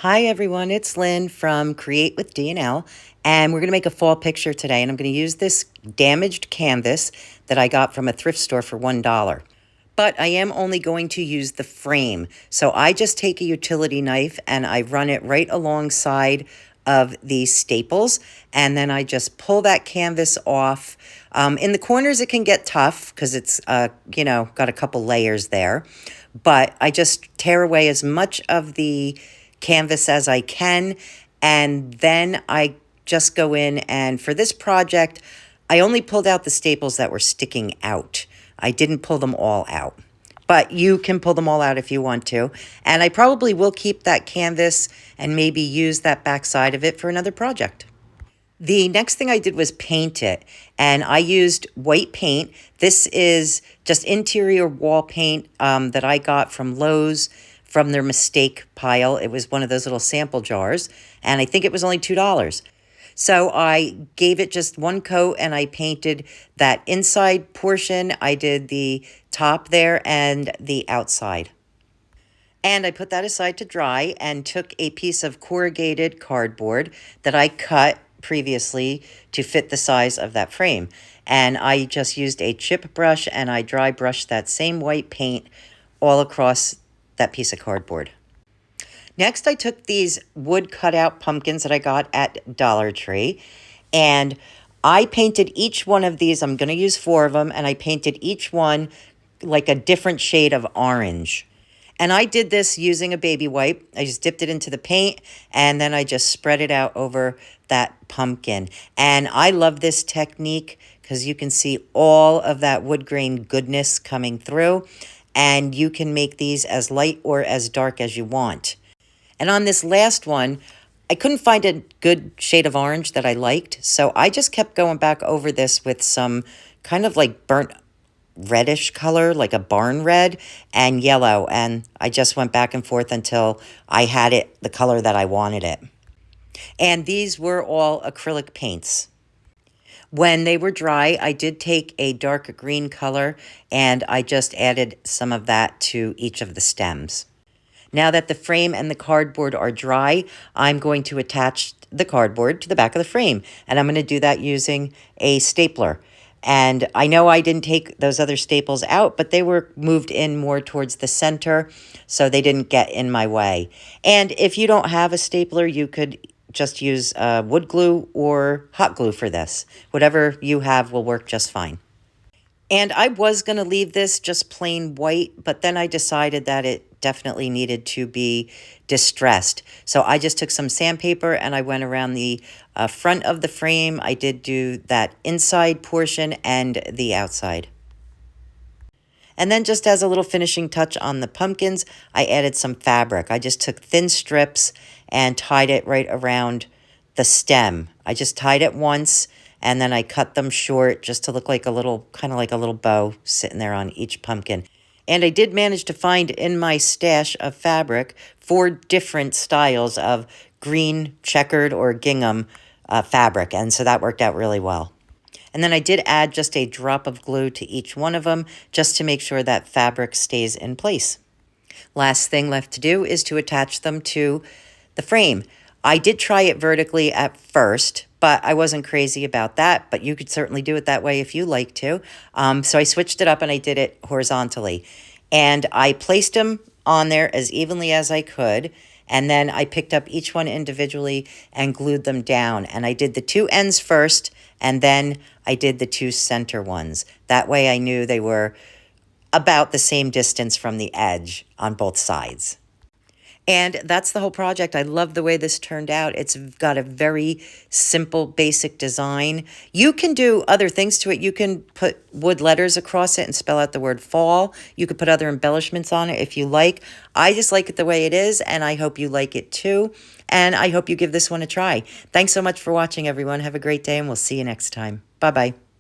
Hi everyone, it's Lynn from Create with D&L, and we're going to make a fall picture today, and I'm going to use this damaged canvas that I got from a thrift store for $1. But I am only going to use the frame. So I just take a utility knife and I run it right alongside of these staples, and then I just pull that canvas off. In the corners it can get tough because it's got a couple layers there, but I just tear away as much of the canvas as I can, and then I just go in, and for this project I only pulled out the staples that were sticking out. I didn't pull them all out, but you can pull them all out if you want to. And I probably will keep that canvas and maybe use that back side of it for another project. The next thing I did was paint it, and I used white paint. This is just interior wall paint that I got from Lowe's from their mistake pile. It was one of those little sample jars, and I think it was only $2. So I gave it just one coat and I painted that inside portion. I did the top there and the outside. And I put that aside to dry and took a piece of corrugated cardboard that I cut previously to fit the size of that frame. And I just used a chip brush and I dry brushed that same white paint all across that piece of cardboard. Next, I took these wood cutout pumpkins that I got at Dollar Tree, and I painted each one of these. I'm going to use 4 of them, and I painted each one like a different shade of orange. And I did this using a baby wipe. I just dipped it into the paint, and then I just spread it out over that pumpkin. And I love this technique because you can see all of that wood grain goodness coming through, and you can make these as light or as dark as you want. And on this last one, I couldn't find a good shade of orange that I liked, so I just kept going back over this with some kind of like burnt reddish color, like a barn red, and yellow, and I just went back and forth until I had it the color that I wanted it. And these were all acrylic paints. When they were dry, I did take a dark green color, and I just added some of that to each of the stems. Now that the frame and the cardboard are dry, I'm going to attach the cardboard to the back of the frame. And I'm going to do that using a stapler. And I know I didn't take those other staples out, but they were moved in more towards the center, so they didn't get in my way. And if you don't have a stapler, you could just use wood glue or hot glue for this. Whatever you have will work just fine. And I was going to leave this just plain white, but then I decided that it definitely needed to be distressed. So I just took some sandpaper and I went around the front of the frame. I did do that inside portion and the outside. And then just as a little finishing touch on the pumpkins, I added some fabric. I just took thin strips and tied it right around the stem. I just tied it once, and then I cut them short just to look like a little, kind of like a little bow sitting there on each pumpkin. And I did manage to find in my stash of fabric 4 different styles of green, checkered, or gingham fabric, and so that worked out really well. And then I did add just a drop of glue to each one of them just to make sure that fabric stays in place. Last thing left to do is to attach them to the frame. I did try it vertically at first, but I wasn't crazy about that, but you could certainly do it that way if you like to. So I switched it up and I did it horizontally. And I placed them on there as evenly as I could, and then I picked up each one individually and glued them down. And I did the 2 ends first, and then I did the 2 center ones. That way I knew they were about the same distance from the edge on both sides. And that's the whole project. I love the way this turned out. It's got a very simple, basic design. You can do other things to it. You can put wood letters across it and spell out the word fall. You could put other embellishments on it if you like. I just like it the way it is, and I hope you like it too. And I hope you give this one a try. Thanks so much for watching, everyone. Have a great day, and we'll see you next time. Bye-bye.